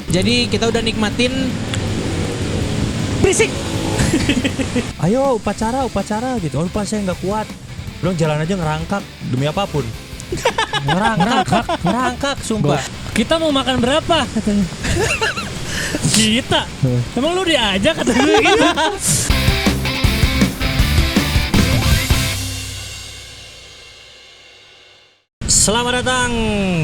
Jadi kita udah nikmatin berisik. Ayo upacara gitu. Oh, lupa saya nggak kuat. Belum jalan aja ngerangkak demi apapun. ngerangkak, sumpah. Kita mau makan berapa katanya. Kita. Emang lu diajak kata gue gitu. Selamat datang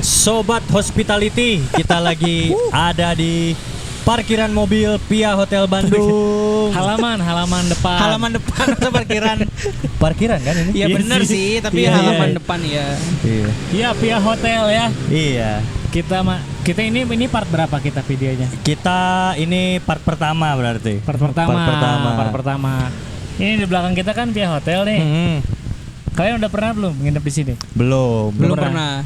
Sobat Hospitality. Kita lagi ada di parkiran mobil Pia Hotel Bandung. Halaman depan. Halaman depan atau parkiran? Parkiran kan ini? Ya Iya bener sih. sih, tapi Iya, halaman iya. depan ya. Iya. Iya, Pia Hotel ya. Iya. Kita ini part berapa kita videonya? Kita ini part pertama berarti. Part pertama. Ini di belakang kita kan Pia Hotel nih. Kalian udah pernah belum nginep di sini? Belum Pernah.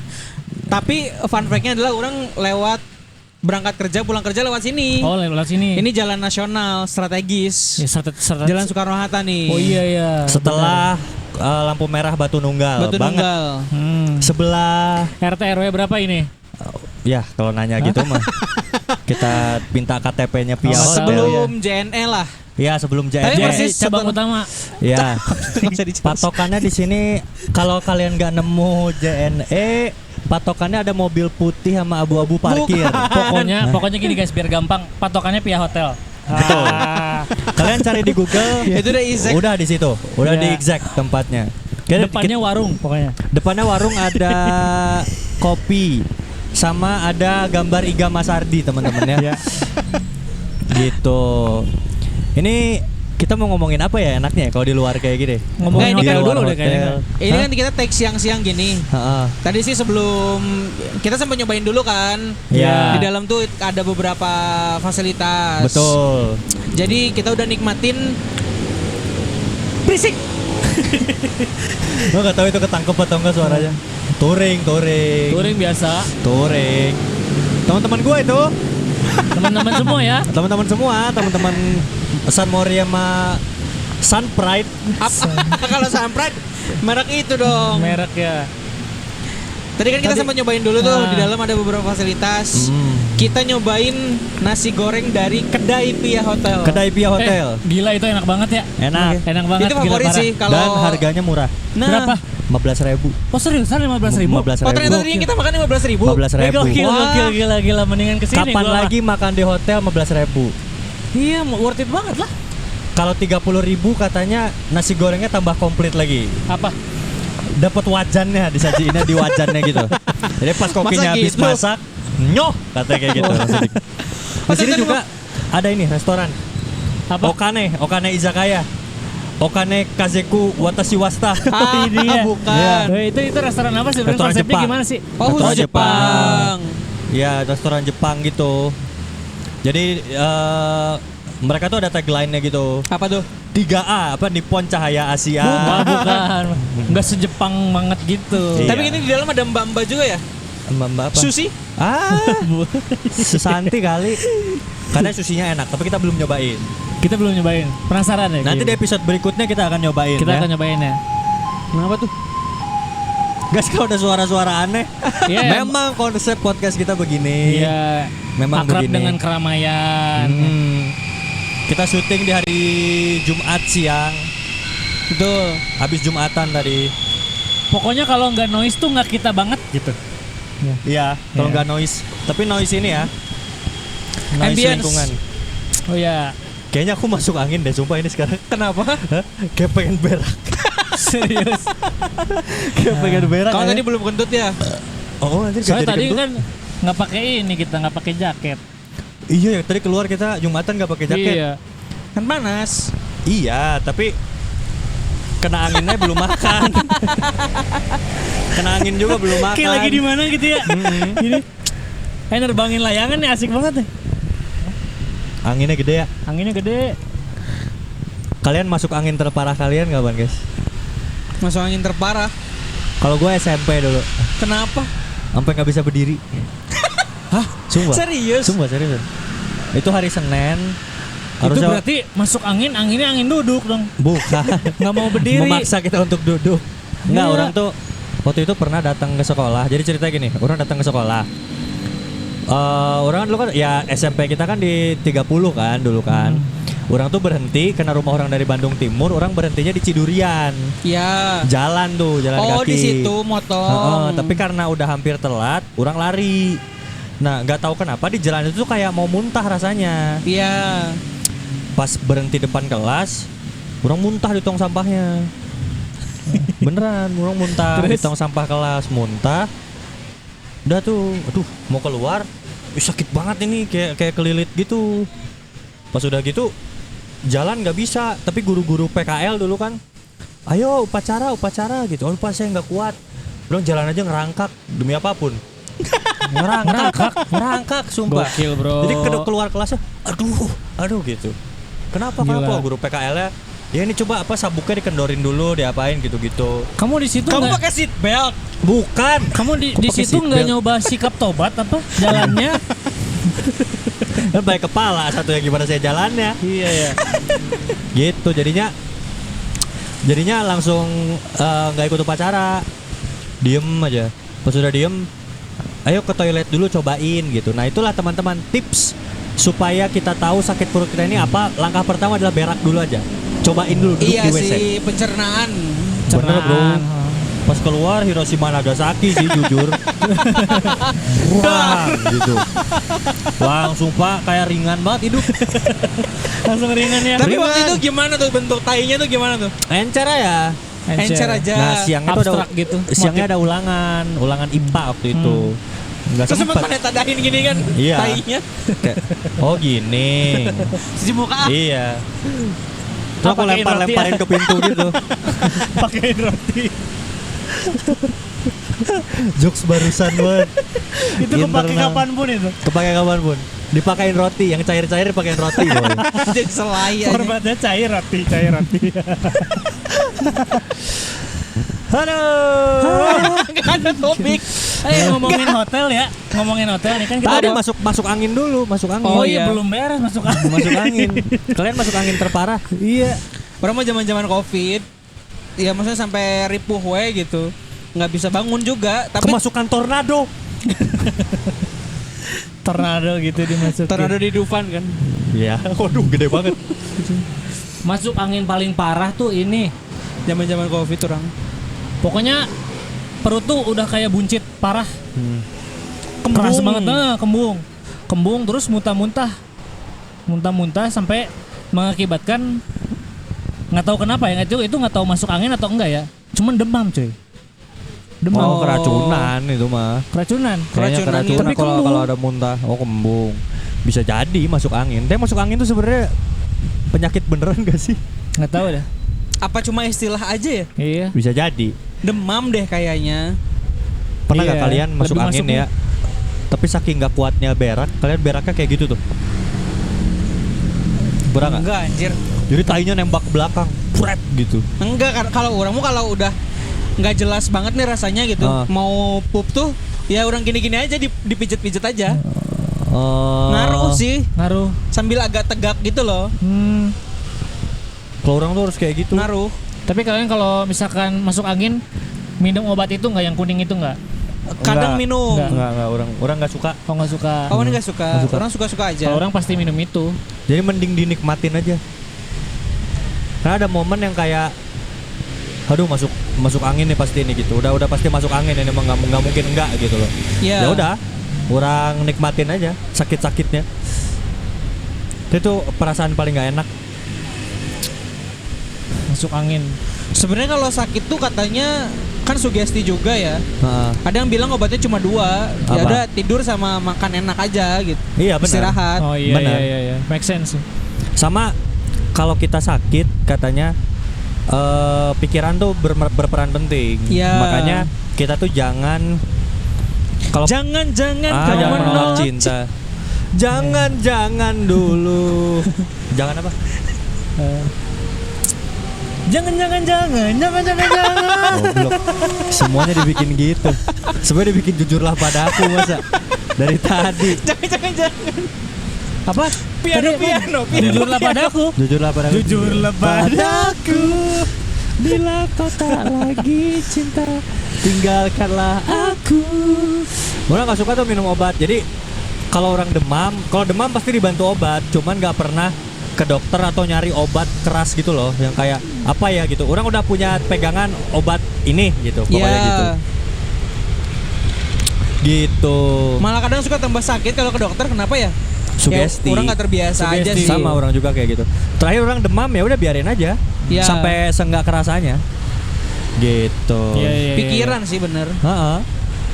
Tapi fun fact-nya adalah orang lewat berangkat kerja, pulang kerja lewat sini. Oh, lewat sini. Ini jalan nasional strategis. Ya, Jalan Soekarno-Hatta nih. Oh iya. Setelah lampu merah Batu Nunggal. Batu banget. Nunggal. Sebelah. RT RW berapa ini? Ya kalau nanya gitu mah kita minta KTP-nya Pia Hotel. Sebelum JNE lah. Ya sebelum Tapi JNE. persis cabang utama. Ya. Nggak bisa dijelasin. Patokannya di sini kalau kalian nggak nemu JNE, patokannya ada mobil putih sama abu-abu parkir. Pokoknya gini guys, biar gampang. Patokannya Pia Hotel. Betul. Kalian cari di Google. Itu udah exact. Udah di situ. Udah Ya. di exact tempatnya. Depannya warung pokoknya. Depannya warung ada kopi sama ada gambar Iga Mas Ardi teman-teman ya. Gitu. Ini kita mau ngomongin apa ya enaknya ya kalau di luar kayak gini? Ngomongin Nggak, ini hotel kan dulu luar deh kayaknya. hotel. Ini kan kita take siang-siang gini. Heeh. Tadi sih sebelum kita sempat nyobain dulu kan. Ya. Di dalam tuh ada beberapa fasilitas. Betul. Jadi kita udah nikmatin berisik. Lo gak tahu itu ketangkep atau enggak suaranya? Touring. Touring biasa. Touring. Teman-teman gue itu. Teman-teman semua ya. Teman-teman semua, teman-teman Sun Mori sama Sun Pride. Apa? Kalau Samprat merek itu dong. Merek ya. Tadi kan kita sempat nyobain dulu tuh. Di dalam ada beberapa fasilitas. Kita nyobain nasi goreng dari kedai Pia Hotel. Kedai Pia Hotel. Gila itu enak banget ya. Enak. Enak banget. Itu gila favorit parah. sih kalau. Dan harganya murah. Nah, Berapa? 15.000. Oh seriusan 15.000? 15.000. Oh ternyata tadi yang kita makan 15.000. 15.000. Gila mendingan kesini. Kapan gua. lagi makan di hotel 15.000? Iya, worth it banget lah. Kalau 30.000 katanya nasi gorengnya tambah komplit lagi. Apa? Dapat wajannya, disajiinnya di wajannya gitu. Jadi pas kokinya Masa habis gitu? masak, nyoh katanya kayak gitu. Di sini ternyata juga ada ini restoran. Apa? Okane Izakaya. Okane Kazeku Watashi Wasta. Ini ya. Bukan. Itu restoran apa sih? Restoran Konsepnya Jepang. gimana sih? Oh, Restoran khusus Jepang. Ya, restoran Jepang gitu. Jadi mereka tuh ada tagline-nya gitu. Apa tuh? 3A apa Nippon Cahaya Asia. Bukan. Enggak sejepang banget gitu. Iya. Tapi ini di dalam ada mbak-mbak juga ya? Mbak apa? Sushi? Susanti kali. Karena susinya enak, tapi kita belum nyobain. Kita belum nyobain. Penasaran ya? Nanti di kayaknya? episode berikutnya kita akan nyobain. Kita ya. akan nyobain ya. Kenapa tuh? Guys, kalau ada suara-suara aneh, Iya, memang konsep podcast kita begini. Iya. Memang akrab begini. dengan keramaian. Kita syuting di hari Jumat siang. Betul. Habis Jumatan tadi. Pokoknya kalau nggak noise tuh nggak kita banget gitu. Iya, kalau Iya. nggak noise. Tapi noise ini ya. Noise Ambience. lingkungan. Oh ya. Kayaknya aku masuk angin deh, sumpah ini sekarang. Kenapa? Hah? Kayak pengen berak. Serius. Kayak pengen berak. Kalau aja. tadi belum kentut ya? Oh, nanti nggak Soalnya jadi tadi kentut. kan nggak pakai ini, kita nggak pakai jaket. Iya, tadi keluar kita Jumatan nggak pakai jaket. Iya. Kan panas. Iya, tapi kena anginnya belum makan. Kena angin juga belum makan. Kayak lagi di mana gitu ya. Gini. Nerbangin layangan nih asik banget nih. Anginnya gede ya. Anginnya gede. Kalian masuk angin terparah kalian kapan, guys? Masuk angin terparah. Kalau gue SMP dulu, Kenapa? sampai nggak bisa berdiri. Hah? Sumpah. Serius? Sumpah serius. Itu hari Senin. Itu berarti masuk anginnya angin duduk dong. Bukan. Nggak mau berdiri. Memaksa kita untuk duduk. Enggak, Iya. orang tuh waktu itu pernah datang ke sekolah. Jadi ceritanya gini, orang datang ke sekolah. Orang dulu kan ya SMP kita kan di 30 kan dulu kan. Orang tuh berhenti karena rumah orang dari Bandung Timur, orang berhentinya di Cidurian. Ya. Jalan kaki. Oh, di situ motong. Tapi karena udah hampir telat, orang lari. Nah, nggak tahu kenapa di jalan itu tuh kayak mau muntah rasanya. Iya. Pas berhenti depan kelas, orang muntah di tong sampahnya. Beneran, orang muntah di tong sampah kelas, muntah. Udah tuh, aduh mau keluar, sakit banget ini kayak kelilit gitu. Pas udah gitu jalan nggak bisa, tapi guru-guru PKL dulu kan, ayo upacara gitu. Oh pas saya nggak kuat, bilang jalan aja ngerangkak demi apapun. ngerangkak sumpah. Gokil, bro. Jadi keluar kelasnya, aduh gitu. Kenapa guru PKL-nya? Ya ini coba sabuknya dikendorin dulu, diapain gitu-gitu. Kamu di situ Kamu nggak? pakai seat belt. Bukan. Kamu di Pakai situ nggak seatbelt. nyoba sikap tobat apa jalannya? Kan baik kepala satu yang gimana saya jalannya. Iya ya. Gitu jadinya langsung nggak ikut upacara, diem aja. Pas udah diem, ayo ke toilet dulu cobain gitu. Nah itulah teman-teman tips supaya kita tahu sakit perut kita ini apa. Langkah pertama adalah berak dulu aja, cobain dulu duduk Iya di WC. sih, pencernaan. Bener bro. Pas keluar Hiroshima Nagasaki sih jujur. Wah gitu. Langsung pak kayak ringan banget hidup. Langsung ringan ya. Tapi Ringan. waktu itu gimana tuh bentuk tainya tuh gimana tuh? Encer ya. Encer aja. Nah siangnya tuh ada Abstrak gitu. siangnya ada ulangan IPA waktu itu. Nggak Terus sempat sempet. pada tadain gini kan Iya. tainya. Kayak, oh gini. Di muka. Iya. Terus aku Pakein lemparin roti ke pintu gitu. Pakai roti. Jokes barusan banget. Itu kepake Internal. kapanpun itu. Kepake kapan pun. Dipakein roti, yang cair-cair dipakein roti. Boy. Jadi selai aja. Formatnya cair roti. Aduh. Gak ada topik. Ngomongin hotel ya. Ngomongin hotel nih kan kita Tadi udah- masuk angin dulu, masuk angin. Oh iya. iya belum beres masuk angin. Masuk angin. Kalian masuk angin terparah. Iya. Orang mau zaman-zaman Covid. Ya maksudnya sampai ripuh we gitu. Nggak bisa bangun juga, tapi Kemasukan tornado. Tornado gitu dimasukin. tornado di Dufan kan. Iya. Waduh, gede banget. Masuk angin paling parah tuh ini. Zaman-zaman Covid orang. Pokoknya perut tuh udah kayak buncit parah. Kembung. Keras banget kembung terus muntah-muntah sampai mengakibatkan nggak tahu kenapa ya itu nggak tahu masuk angin atau enggak ya, cuman demam cuy. Oh, keracunan itu mah. Keracunan. Kayaknya Keracunan, keracunan tapi kalau kembung. kalau ada muntah. Oh, kembung. Bisa jadi masuk angin. Tapi masuk angin tuh sebenarnya penyakit beneran gak sih? Nggak tahu dah. Apa cuma istilah aja ya? Iya. Bisa jadi. Demam deh kayaknya. Pernah Iya, gak kalian masuk lebih angin masuknya. ya? Tapi saking gak kuatnya berak, kalian beraknya kayak gitu tuh. Pernah gak? Enggak anjir. Jadi tainya nembak ke belakang, pret gitu. Enggak kan kalau orang mau kalau udah nggak jelas banget nih rasanya gitu. Ah. Mau pup tuh ya orang gini-gini aja dipijet-pijet aja. Oh. Ngaruh sih. Ngaruh. Sambil agak tegak gitu loh. Kalau orang tuh harus kayak gitu. Ngaruh. Tapi kalian kalau misalkan masuk angin minum obat itu nggak, yang kuning itu nggak? Kadang Enggak. minum. Enggak. Orang nggak suka. Oh nggak suka. Oh ini nggak suka. Nggak suka. Orang suka-suka aja. Kalau orang pasti minum itu. Jadi mending dinikmatin aja. Karena ada momen yang kayak, aduh masuk angin nih pasti ini gitu. Udah pasti masuk angin ini, emang nggak mungkin enggak gitu loh. Iya. Ya udah, orang nikmatin aja sakit-sakitnya. Itu perasaan paling nggak enak. Masuk angin. Sebenarnya kalau sakit tuh katanya kan sugesti juga ya. Nah, Ada yang bilang obatnya cuma 2. Ya Apa? udah tidur sama makan enak aja gitu. iya benar. Istirahat. Oh iya Benar. iya. Make sense. Sama kalau kita sakit katanya pikiran tuh berperan penting. Iya. Makanya kita tuh jangan kalau Jangan jangan kamu menolak menolak cinta. Jangan dulu. Jangan apa? Jangan. Goblok. Semuanya dibikin gitu. Semuanya dibikin jujurlah padaku masa dari tadi. Jangan. Apa? Piano. Jujurlah padaku. Jujurlah padaku. Jujurlah padaku. Bila kau tak lagi cinta, tinggalkanlah aku. Orang nggak suka tuh minum obat. Jadi kalau orang demam, kalau demam pasti dibantu obat, cuman nggak pernah ke dokter atau nyari obat keras gitu loh, yang kayak apa ya gitu. Orang udah punya pegangan obat ini gitu, pokoknya gitu. Gitu. Malah kadang suka tambah sakit kalau ke dokter, kenapa ya? Sugesti. Ya, orang nggak terbiasa aja sih. Sama orang juga kayak gitu. Terakhir orang demam ya udah biarin aja. Ya. Sampai seenggak kerasanya. Gitu. Iya. Pikiran sih bener. Heeh.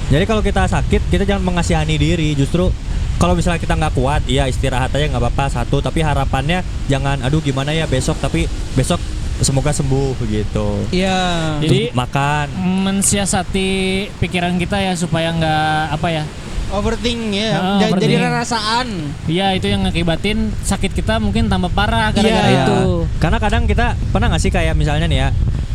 Jadi kalau kita sakit, kita jangan mengasihani diri. Justru kalau misalnya kita nggak kuat, ya istirahat aja nggak apa-apa satu. Tapi harapannya jangan, aduh gimana ya besok. Tapi besok semoga sembuh gitu. Iya. Jadi Makan. mensiasati pikiran kita ya supaya nggak apa ya. Overthink ya. Jadi Overthink. rasaan. Iya, itu yang ngakibatin sakit kita mungkin tambah parah gara-gara Iya. itu. Karena kadang kita pernah nggak sih kayak misalnya nih ya,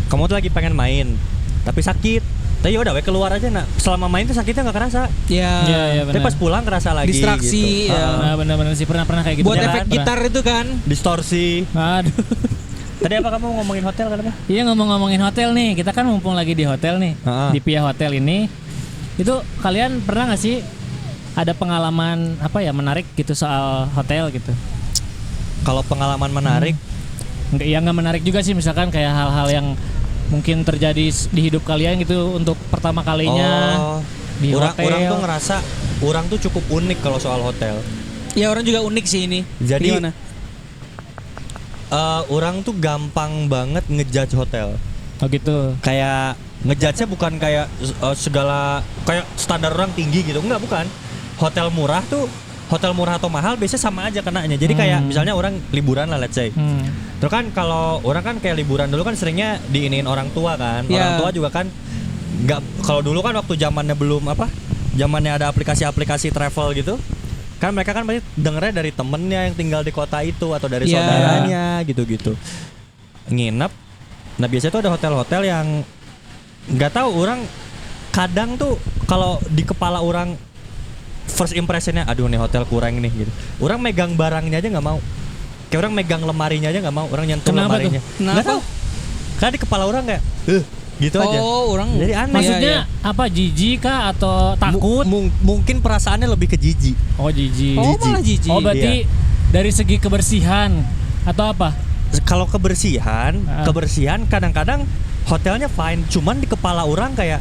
kamu tuh lagi pengen main, tapi sakit. Tapi udah, we keluar aja nak. Selama main tuh sakitnya nggak kerasa. Iya. Iya, Tapi benar. pas pulang kerasa lagi. Distraksi, gitu. ya. Nah, benar-benar sih pernah kayak gitu. Buat Ya efek kan? gitar itu kan. Distorsi. Aduh. Tadi apa kamu ngomongin hotel katanya? Iya, ngomongin hotel nih. Kita kan mumpung lagi di hotel nih. Heeh. Di Pia Hotel ini. Itu kalian pernah nggak sih ada pengalaman apa ya menarik gitu soal hotel gitu? Kalau pengalaman menarik, Nggak menarik juga sih, misalkan kayak hal-hal yang mungkin terjadi di hidup kalian gitu untuk pertama kalinya di orang hotel. tuh ngerasa orang tuh cukup unik kalau soal hotel. Ya orang juga unik sih ini. Jadi Gimana? Orang tuh gampang banget ngejudge hotel. Oh gitu. Kayak ngejudge-nya bukan kayak segala kayak standar orang tinggi gitu. Enggak, bukan. Hotel murah atau mahal biasanya sama aja kenanya. Jadi kayak misalnya orang liburan lah, let's say. Terus kan kalau orang kan kayak liburan dulu kan seringnya diiniin orang tua kan. Yeah. Orang tua juga kan nggak, kalau dulu kan waktu zamannya belum apa, zamannya ada aplikasi-aplikasi travel gitu. Kan mereka kan pasti dengernya dari temennya yang tinggal di kota itu atau dari Yeah. saudaranya gitu-gitu. Nginep. Nah biasanya tuh ada hotel-hotel yang nggak tahu, orang kadang tuh kalau di kepala orang first impressionnya, aduh nih hotel kurang nih gitu. Orang megang barangnya aja nggak mau. Kayak orang megang lemarinya aja nggak mau. Orang nyentuh Kenapa lemarinya. tuh? Kenapa? Nggak tahu. Karena di kepala orang kayak, gitu aja. Oh, orang. Jadi aneh. Maksudnya Iya, apa, jijik kah atau takut? Mungkin perasaannya lebih ke jijik. Oh jijik. Oh, malah jijik. Oh berarti dari segi kebersihan atau apa? Kalau kebersihan kadang-kadang hotelnya fine, cuman di kepala orang kayak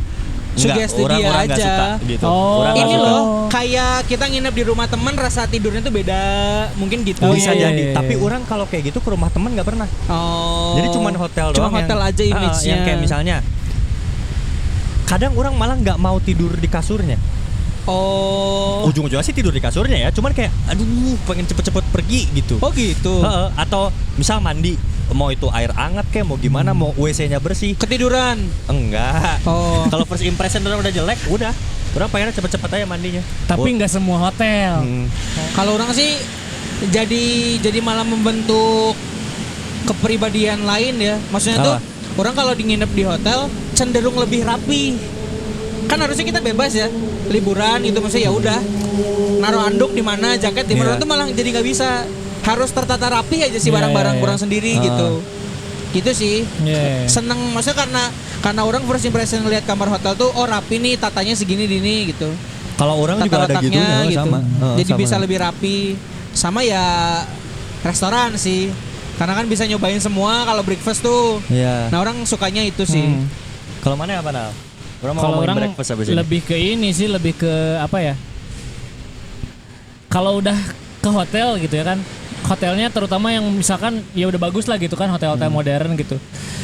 Sugesti orang dia nggak aja. suka gitu. Oh. Orang nggak Ini suka. loh, kayak kita nginep di rumah teman, rasa tidurnya tuh beda, mungkin gitu. Oh, Bisa iya, jadi. iya, iya. Tapi orang kalau kayak gitu ke rumah teman nggak pernah. Oh. Jadi cuman hotel Cuma doang hotel yang, aja image-nya. yang kayak misalnya kadang orang malah nggak mau tidur di kasurnya. Oh. Ujung-ujungnya sih tidur di kasurnya ya, cuman kayak aduh pengen cepet-cepet pergi gitu. Oh gitu. Heeh, atau misal mandi, mau itu air hangat kayak mau gimana, mau WC-nya bersih. Ketiduran. Enggak. Oh. Kalau first impression orang udah jelek, udah. Orang pengennya cepet-cepet aja mandinya. Tapi nggak semua hotel. Kalau orang sih jadi malah membentuk kepribadian lain ya. Maksudnya tuh Apa? orang kalau nginep di hotel cenderung lebih rapi. Kan harusnya kita bebas ya, liburan itu maksudnya ya udah naruh anduk di mana, jaket di mana, Iya. itu malah jadi nggak bisa. Harus tertata rapi aja sih Iya, barang-barang iya, kurang iya. sendiri gitu. Gitu sih. Iya. Seneng maksudnya karena orang first impression ngeliat kamar hotel tuh oh rapi nih, tatanya segini gitu. Kalau orang juga ada Tata gitu, letaknya gitu. sama. Jadi Sama. bisa lebih rapi. Sama ya restoran sih. Karena kan bisa nyobain semua kalau breakfast tuh. Iya. Nah, orang sukanya itu sih. Kalau mana apa Nal? Orang mau Kalau ngomongin orang breakfast habis ini. lebih ke ini sih, lebih ke apa ya? Kalau udah ke hotel gitu ya kan, hotelnya terutama yang misalkan ya udah bagus lah gitu kan, hotel-hotel modern gitu.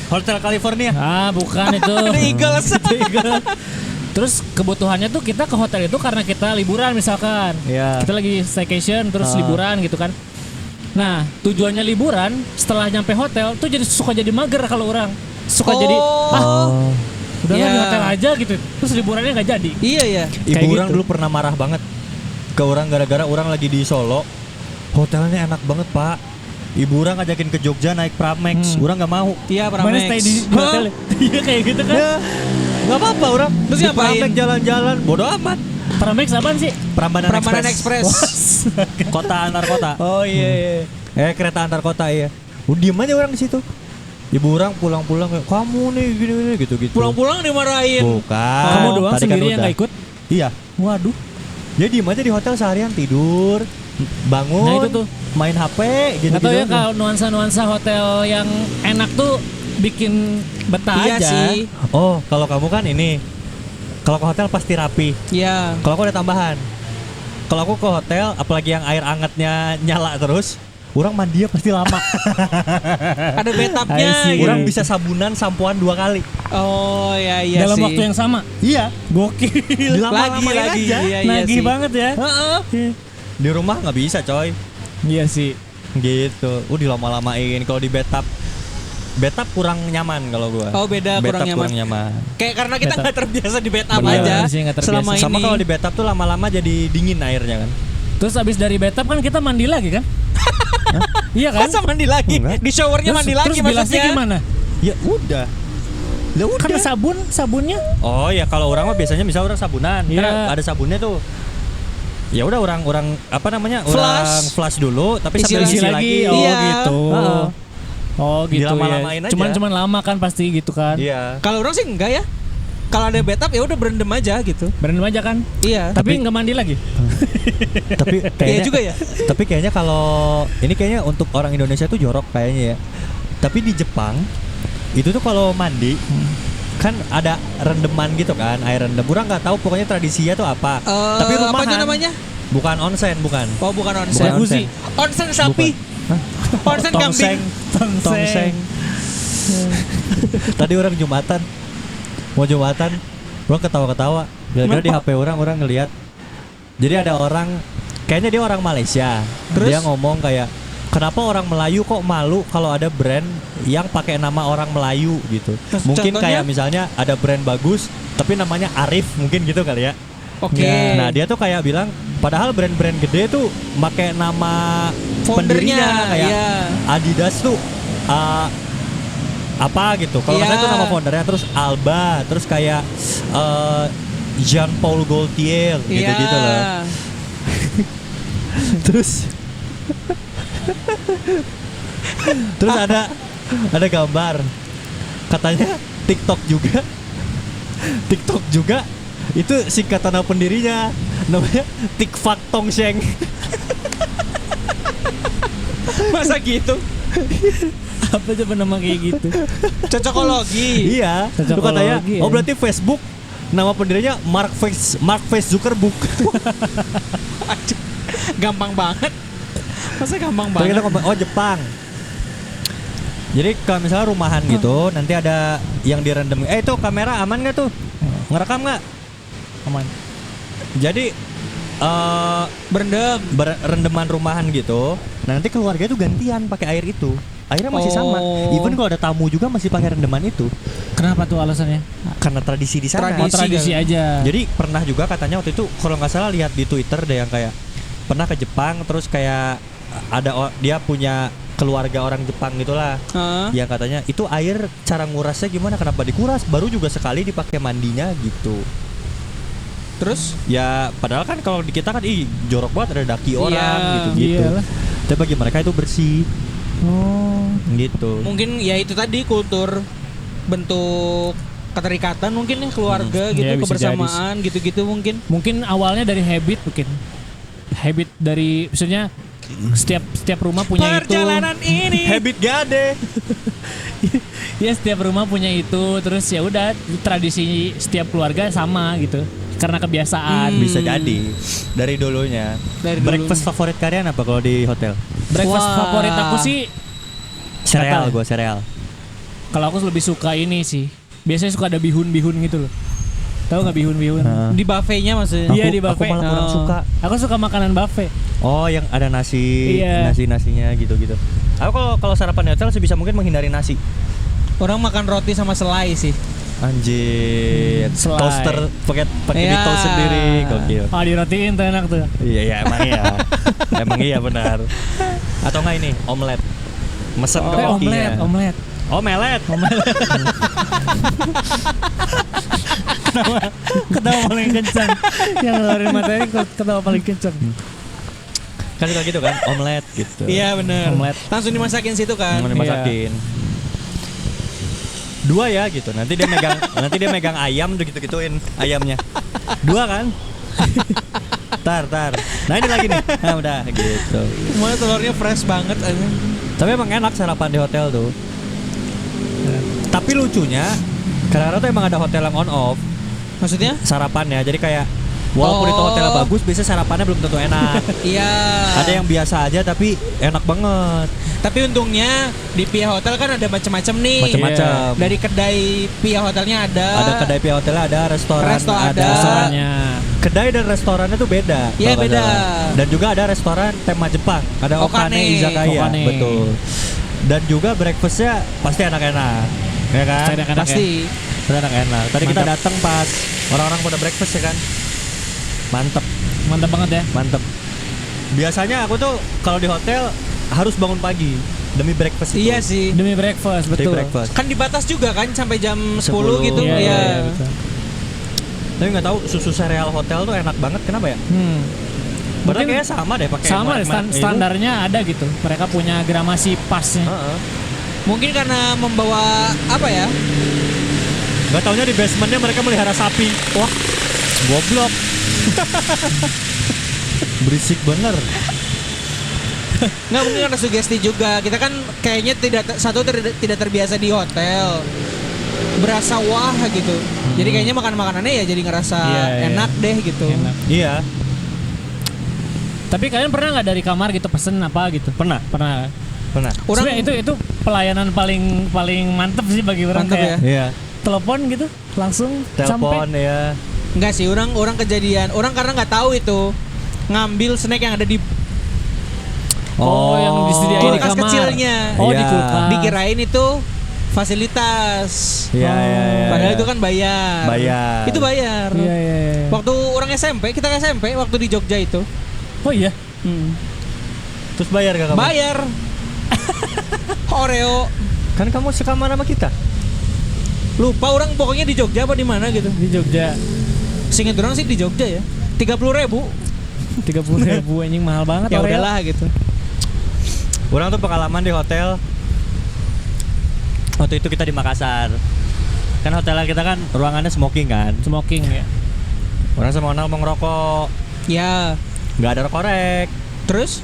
Hotel California. Ah bukan itu. Eagles. Itu Eagles. Terus kebutuhannya tuh kita ke hotel itu karena kita liburan misalkan. Iya. Kita lagi staycation terus liburan gitu kan. Nah tujuannya liburan, setelah nyampe hotel tuh jadi suka jadi mager kalau orang. Suka jadi udah Iya. di hotel aja gitu. Terus liburannya nggak jadi. Iya ya. Ibu Kayak orang gitu. dulu pernah marah banget ke orang gara-gara orang lagi di Solo. Hotelnya enak banget pak. Ibu orang ngajakin ke Jogja naik Pramex. Orang nggak mau. Iya, Mana Pramex. stay di hotel? Iya kayak gitu kan. Ya, nggak apa-apa orang. Terus Di ngapain? Pramex jalan-jalan. Bodoh amat. Pramex apaan sih? Prambanan, Prambanan Express. Express. Kota antar kota. Oh iya. Kereta antar kota iya. Udah diem aja orang di situ. Ibu orang pulang-pulang kayak kamu nih gini-gini gitu-gitu. Pulang-pulang dimarahin. Bukan. Kamu doang Tadi kan sendiri yang udah. nggak ikut? Iya. Waduh. Dia diem aja di hotel seharian, tidur, bangun, Nah, itu tuh. main HP gitu. Nggak tahu ya kalau nuansa-nuansa hotel yang enak tuh bikin betah Iya aja. sih. Oh, kalau kamu kan ini, kalau ke hotel pasti rapi. Iya. Kalau aku ada tambahan. Kalau aku ke hotel, apalagi yang air hangatnya nyala terus, orang mandinya pasti lama. Ada bathtubnya I see. gitu. Orang bisa sabunan sampoan 2 kali. Oh iya Dalam sih. waktu yang sama. Iya. Gokil. Dilama-lamain lagi. aja. Iya, Nagih sih. banget ya. Di rumah nggak bisa, coy. Iya sih. Gitu. Dilama-lamain. Kalau di bathtub kurang nyaman kalau gua. Oh, beda, kurang Bathtub nyaman. Kayak karena kita Bathtub. nggak terbiasa di bathtub Bener aja. sih, nggak terbiasa. Selama Sama ini. kalau di bathtub tuh lama-lama jadi dingin airnya kan. Terus abis dari bathtub kan kita mandi lagi kan? Iya kan? Masa mandi lagi? Enggak. Di showernya Terus, mandi lagi terus bilasnya maksudnya. gimana? Ya udah. Ya udah. Kan sabunnya. Oh ya kalau orang mah biasanya misal orang sabunan, Iya. kan ada sabunnya tuh. Ya udah orang apa namanya? Flush. Orang flush dulu tapi Isi sambil isi lagi. lagi. Oh Iya. gitu. Heeh. Oh gitu Dilama-lamain ya. aja. Cuman lama kan pasti gitu kan. Iya. Kalau orang sih enggak ya. Kalau ada bathtub ya udah berendam aja gitu. Berendam aja kan. Iya. Tapi nggak mandi lagi. Tapi Iya kayaknya juga ya. Tapi kayaknya kalau ini kayaknya untuk orang Indonesia tuh jorok kayaknya ya. Tapi di Jepang itu tuh kalau mandi kan ada rendeman gitu kan, air rendem. Orang nggak tahu pokoknya tradisinya tuh apa. Tapi Apa rumahan. aja namanya? Bukan onsen, bukan. Oh bukan onsen. Bukan onsen. Onsen sapi. Onsen kambing. Tongseng. Tadi orang Jumatan. Mau Jumatan, orang ketawa-ketawa. Gara-gara di HP orang ngelihat. Jadi ada orang, kayaknya dia orang Malaysia. Terus? Dia ngomong kayak, kenapa orang Melayu kok malu kalau ada brand yang pakai nama orang Melayu gitu. Terus Mungkin contohnya? kayak misalnya ada brand bagus, tapi namanya Arif mungkin gitu kali ya. Oke. Nah dia tuh kayak bilang, padahal brand-brand gede tuh pakai nama Foundernya, pendirinya kayak iya. Adidas tuh apa gitu. Kalau nggak salah Iya. itu nama foundernya, terus Alba, terus kayak Jean Paul Gaultier gitu-gitu loh. Iya. Terus ada gambar katanya TikTok juga itu singkatan nama pendirinya namanya Tikfak Tongseng. Masa gitu? Apa coba nama kayak gitu? Cocokologi. Iya, itu Cocokologi katanya. ya. Oh berarti Facebook nama pendirinya Mark Face Zuckerberg. Aduh, gampang banget. Masa gampang Terus kita banget? ngomong, oh Jepang. Jadi kalau misalnya rumahan gitu, nanti ada yang direndam. Itu kamera aman nggak tuh? Ngerekam nggak? Aman. Jadi Berendam. rendeman rumahan gitu. Nah, nanti keluarga tuh gantian pakai air itu. Airnya masih sama. Oh. Even kalau ada tamu juga masih pakai rendeman itu. Kenapa tuh alasannya? Karena tradisi di sana. Oh, tradisi aja. Jadi pernah juga katanya waktu itu kalau nggak salah lihat di Twitter deh yang kayak pernah ke Jepang terus kayak dia punya keluarga orang Jepang gitulah. Hah? Yang katanya itu air cara ngurasnya gimana, kenapa dikuras, baru juga sekali dipakai mandinya gitu. Terus? Ya padahal kan kalau di kita kan jorok banget ada daki orang Iya, gitu-gitu. iyalah. Tapi bagi mereka itu bersih Oh. gitu. Mungkin ya itu tadi kultur bentuk keterikatan mungkin ya keluarga gitu, Ya, bisa kebersamaan gitu-gitu mungkin. Mungkin awalnya dari habit mungkin. Habit dari maksudnya setiap rumah punya Perjalanan ini. Habit gade. itu. Ya setiap rumah punya itu, terus ya udah tradisi setiap keluarga sama gitu. Karena kebiasaan. Bisa jadi dari dulunya. Dari Breakfast dulu. favorit kalian apa kalau di hotel? Breakfast Wah. favorit aku sih Sereal, Apa? gue sereal. kalau aku lebih suka ini sih. Biasanya suka ada bihun-bihun gitu loh. Tahu nggak bihun-bihun? Nah. Di buffetnya maksudnya. Iya, di Aku buffet. malah kurang Oh. suka. Aku suka makanan buffet. Oh, yang ada nasi, Iya. nasinya gitu-gitu. Aku kalau sarapan di hotel sebisa mungkin menghindari nasi. Orang makan roti sama selai sih. Anjir, Selai. toaster pakai di Ya. toast sendiri, gokil. Oh, dirotiin tuh enak tuh. Iya, iya emang iya. Emang iya benar. Atau enggak ini omelet. Mesen ke kokinya. Omelet. Omelet. Ketawa paling kencang. Yang ngeluarin materi ketawa paling kencang. Kan suka gitu kan, omelet gitu. Iya bener. Omelet. Langsung dimasakin situ kan. Mau dimasakin. Dua ya gitu. Nanti dia megang ayam gitu-gituin ayamnya. Dua kan? Tar. Nah ini lagi nih. Nah udah gitu. Semuanya telurnya fresh banget aja. Tapi emang enak sarapan di hotel tuh. Tapi lucunya kadang-kadang tuh emang ada hotel yang on off Maksudnya? sarapannya. Jadi kayak walaupun itu hotelnya Oh. bagus, biasanya sarapannya belum tentu enak. Iya. Ada yang biasa aja tapi enak banget. Tapi untungnya di Pia Hotel kan ada macam-macam nih. Macam-macam. Dari kedai Pia Hotelnya ada. Ada kedai pihak hotelnya, ada restoran, Resto ada. ada. Restorannya. Kedai dan restorannya tuh beda. Iya, kalau nggak beda. salah. Dan juga ada restoran tema Jepang. Ada Okane, Okane. Izakaya, Okane. betul. Dan juga breakfastnya pasti enak-enak, ya kan? Pasti enak-enak. Pasti. Pasti enak-enak. Tadi kita Mantap. datang pas orang-orang pada breakfast ya kan. Mantep, Mantap banget ya. mantep. Biasanya aku tuh kalau di hotel harus bangun pagi demi breakfast itu. Iya sih. Demi breakfast, Demi betul. breakfast. Kan dibatas juga kan sampai jam 10, 10. gitu. Iya, Iya. iya, betul. Tapi nggak tahu susu sereal hotel tuh enak banget. Kenapa ya? Padahal Mungkin kayaknya sama deh pakai Sama deh, merek-merek itu. standarnya ada gitu. Mereka punya gramasi pasnya. Heeh. Mungkin karena membawa apa ya? Gak taunya di basementnya mereka melihara sapi. Wah, goblok. Berisik bener. Nggak, mungkin karena sugesti juga. Kita kan kayaknya tidak terbiasa di hotel. Berasa wah gitu. Jadi kayaknya makanannya ya jadi ngerasa Iya, iya. enak deh gitu. Enak. Iya, Tapi kalian pernah nggak dari kamar gitu pesen apa gitu? pernah. Pernah. Pernah. Orang Sebenarnya itu pelayanan paling mantep sih bagi orang Mantep kayak ya. Iya. telepon gitu langsung Telepon sampai. ya. enggak sih, orang kejadian. Orang karena nggak tahu itu ngambil snack yang ada di Oh, yang disediain di kulkas kamar. kecilnya. Oh, di Iya. kulkas. Dikirain itu fasilitas. Iya, iya, iya. Padahal itu kan bayar. Bayar. Itu bayar. Iya, iya, iya. Waktu orang SMP, kita ke SMP waktu di Jogja itu. Oh iya. Terus bayar gak kamu? Bayar. Oreo. Kan kamu sekamar sama kita. Lupa orang pokoknya di Jogja apa di mana gitu. Di Jogja Seingat orang sih di Jogja ya. 30.000. 30.000 anjing mahal banget. Ya Oreo. udahlah gitu. Orang tuh pengalaman di hotel. Waktu itu kita di Makassar. Kan hotelnya kita kan ruangannya smoking kan. Smoking ya. Orang sama Onal mau ngerokok. Ya. Nggak ada korek. Terus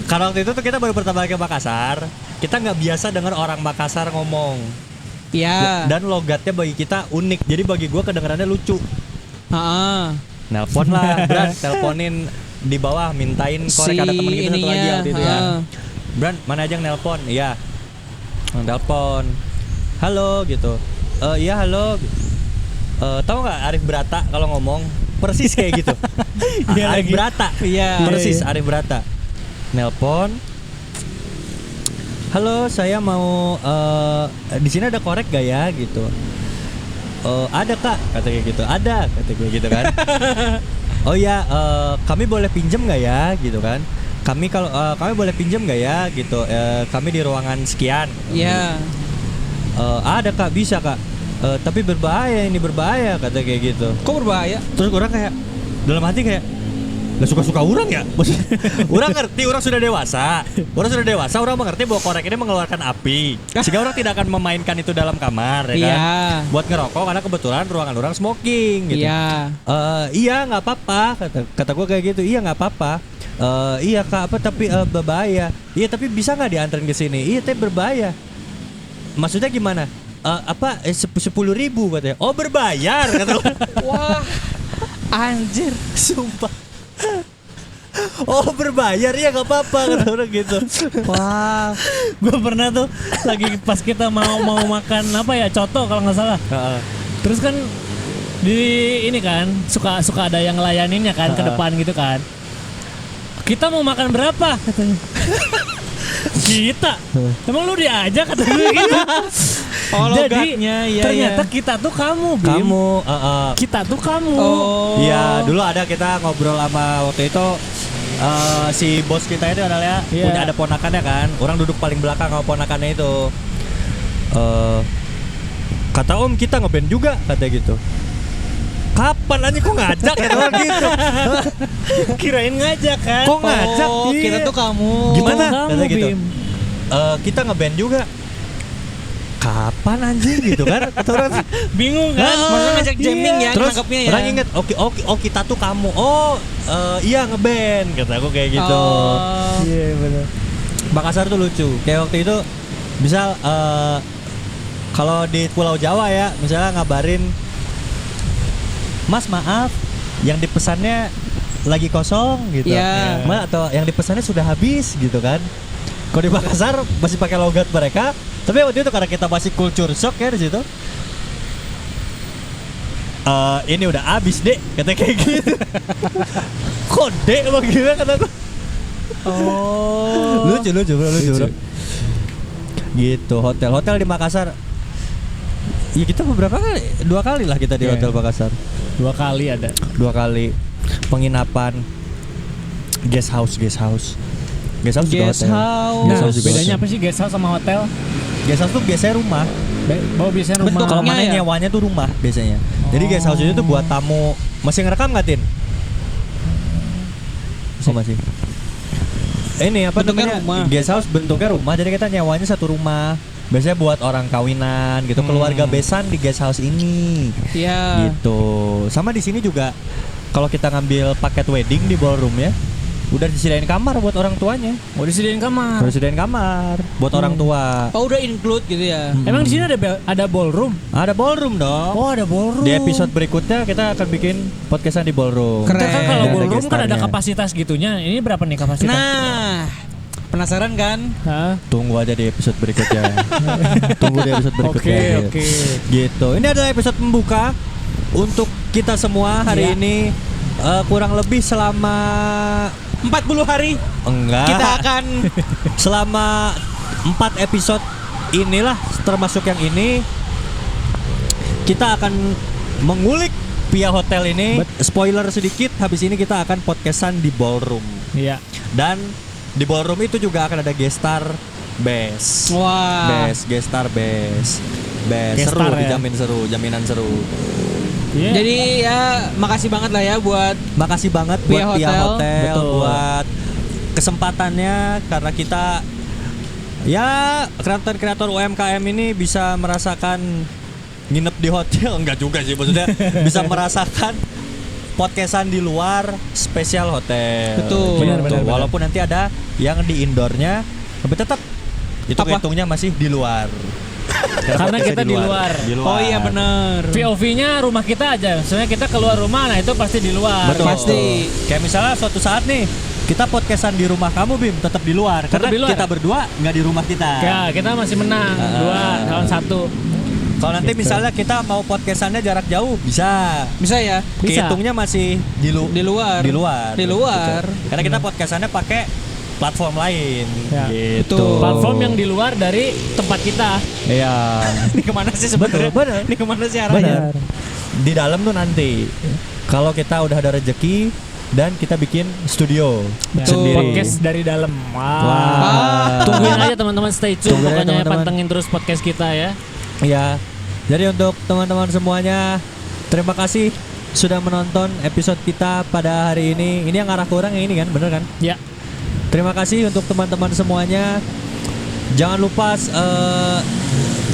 Karena waktu itu tuh kita baru pertama kali ke Makassar. Kita nggak biasa dengar orang Makassar ngomong. ya. Dan logatnya bagi kita unik. Jadi bagi gua kedengarannya lucu. Heeh. Nelpon lah, Bran, teleponin di bawah, mintain korek. Ada temen kita satu lagi waktu itu ya. Bran, mana aja yang nelpon? Iya. Nelpon. Halo gitu. Iya halo. Tahu nggak Arif Brata kalau ngomong persis kayak gitu. Iya Arif lagi. Brata. Iya. Persis Iya. Arif Brata. Nelpon. Halo, saya mau di sini ada korek gak ya gitu. Ada kak, kata kayak gitu. Ada, kata gue gitu kan. Oh ya, kami boleh pinjem gak ya, gitu kan. Kami kami boleh pinjem gak ya, gitu. Kami di ruangan sekian. Iya. Ada kak, bisa kak. Tapi berbahaya, ini berbahaya, kata kayak gitu. Kok berbahaya? Terus orang kayak dalam hati kayak gak suka-suka orang ya. Maksudnya, orang ngerti, orang sudah dewasa. Orang mengerti bahwa korek ini mengeluarkan api. Sehingga orang tidak akan memainkan itu dalam kamar, ya kan? Iya. Buat ngerokok karena kebetulan ruangan orang smoking gitu. Iya. Iya nggak apa-apa, kata gue kayak gitu. Iya nggak apa-apa. Iya kak, apa tapi berbahaya. Iya tapi bisa nggak dianterin ke sini? Iya tapi berbahaya. Maksudnya gimana? 10.000 katanya. Oh berbayar kata gue. Wah. Anjir. Sumpah. Oh berbayar ya nggak apa-apa kata orang gitu. Wah. Gue pernah tuh lagi pas kita mau makan apa ya, coto kalau nggak salah. Terus kan di ini kan suka ada yang ngelayaninnya kan ke depan gitu kan. Kita mau makan berapa katanya. Kita. Emang lu diajak kata gue gitu. Oh, Jadi logatnya, iya, ternyata iya. kita tuh kamu, Bim. Kamu Kita tuh kamu. Oh. Iya, dulu ada kita ngobrol sama waktu itu si bos kita itu adalah Iya. punya ada ponakannya kan. Orang duduk paling belakang sama ponakannya itu. Kata Om kita ngeband juga kata gitu. Kapan aja kok ngajak kata orang gitu. Kirain ngajak kan. Kok ngajak? Oh, kita Iya. tuh kamu. Gimana? Kamu, Kata gitu. Bim. Kita ngeband juga. kapan anjing gitu kan. Terus Bingung kan? Maksudnya ngajak jamming ya, terus nangkepnya ya. orang inget oh kita tuh kamu. Iya ngeband kata aku kayak gitu. Oh. Iya benar. Makassar tuh lucu. Kayak waktu itu misal kalau di Pulau Jawa ya, misalnya ngabarin, Mas maaf, yang dipesannya lagi kosong gitu. Iya. Atau yang dipesannya sudah habis gitu kan. Kalau di Makassar masih pakai logat mereka, tapi waktu itu karena kita masih culture shock ya di situ. Ini udah habis dek, kata kayak gitu. Kode bang gila kata aku. Oh. Lucu bro. Gitu, hotel di Makassar. Ya kita beberapa kali, 2 kali lah kita di Iya. hotel Makassar. 2 kali ada. 2 kali penginapan, guest house juga Guest hotel. house. Nah, Guest house juga bedanya hotel. apa sih guest house sama hotel? Guest house tuh biasanya rumah. Biasanya rumah. Bentuk Kalau Rumahnya mana ya? nyewanya tuh rumah biasanya. Jadi guest house itu tuh buat tamu. Masih ngerekam nggak Tin? Masih. Ini apa Bentuknya namanya? rumah. Guest house bentuknya rumah. Jadi kita nyewanya satu rumah. Biasanya buat orang kawinan gitu, keluarga besan di guest house ini. Iya. Gitu. Sama di sini juga kalau kita ngambil paket wedding di ballroom ya, udah disediain kamar buat orang tuanya. Oh, disediain kamar. Udah disediain kamar buat orang tua. Oh, udah include gitu ya. Emang di sini ada ballroom? Ada ballroom dong. Oh, ada ballroom. Di episode berikutnya kita akan bikin podcastan di ballroom. Keren. Kan kalau Ada ballroom kan ada gestarnya. kapasitas gitunya. Ini berapa nih kapasitas? Nah, penasaran kan? Hah? Tunggu aja di episode berikutnya. Tunggu di episode berikutnya. Oke. Gitu. Ini adalah episode pembuka untuk kita semua hari Iya. ini. Kurang lebih selama 40 hari enggak kita akan selama 4 episode inilah, termasuk yang ini, kita akan mengulik Pia Hotel ini. Spoiler sedikit, habis ini kita akan podcastan di ballroom. Iya. Dan di ballroom itu juga akan ada guest star best. wah. Guest star best. Guest Seru, star ya. dijamin seru, jaminan seru. Iya. Jadi ya makasih banget lah ya buat Makasih banget Pia buat Pia Hotel. Hotel Betul. buat kesempatannya, karena kita ya kreator UMKM ini bisa merasakan nginep di hotel. Enggak juga sih, maksudnya bisa merasakan podcastan di luar spesial hotel. Betul. Benar. Walaupun nanti ada yang di indoornya, tapi tetap itu Apa? hitungnya masih di luar. Karena kita di luar. Oh iya bener. POV-nya rumah kita aja. Sebenarnya kita keluar rumah, nah itu pasti di luar. Betul. Pasti. Kayak misalnya suatu saat nih kita podcastan di rumah kamu, Bim, tetap di luar. Tetap Karena di luar. kita berdua nggak di rumah kita. Ya, kita masih menang. 2 lawan 1. Kalau nanti Gitu. misalnya kita mau podcastannya jarak jauh, bisa. Bisa ya? Bisa. Kehitungnya masih di luar. Di luar. Di luar. Gitu. Karena kita podcastannya pakai platform lain. Ya. Gitu. Betul. Platform yang di luar dari tempat kita. Iya. Ini kemana sih sebenarnya? Bener. Ini kemana sih arahnya? Benar. Di dalam tuh nanti kalau kita udah ada rezeki dan kita bikin studio Ya, sendiri. podcast dari dalam. Wah. Wah. Tungguin aja teman-teman, stay tune. Tungguin aja, Pokoknya teman-teman. pantengin terus podcast kita ya. Ya. Jadi untuk teman-teman semuanya, terima kasih sudah menonton episode kita pada hari ini. Ini yang arah ke orang yang ini kan, bener kan? Ya. Terima kasih untuk teman-teman semuanya. Jangan lupa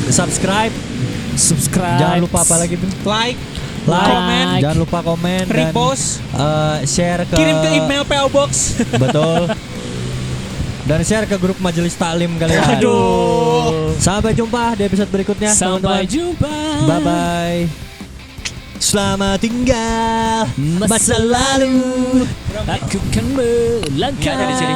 subscribe. Jangan lupa apa lagi tuh? Like, Like. comment, Jangan lupa komen dan repost, share ke kirim ke email PO Box. Betul. Dan share ke grup majelis taklim kalian. Aduh. Sampai jumpa di episode berikutnya. Sampai teman-teman. jumpa. Bye bye. Selamat tinggal Masa masa lalu. Aku kan melangkah. Ini aja di sini.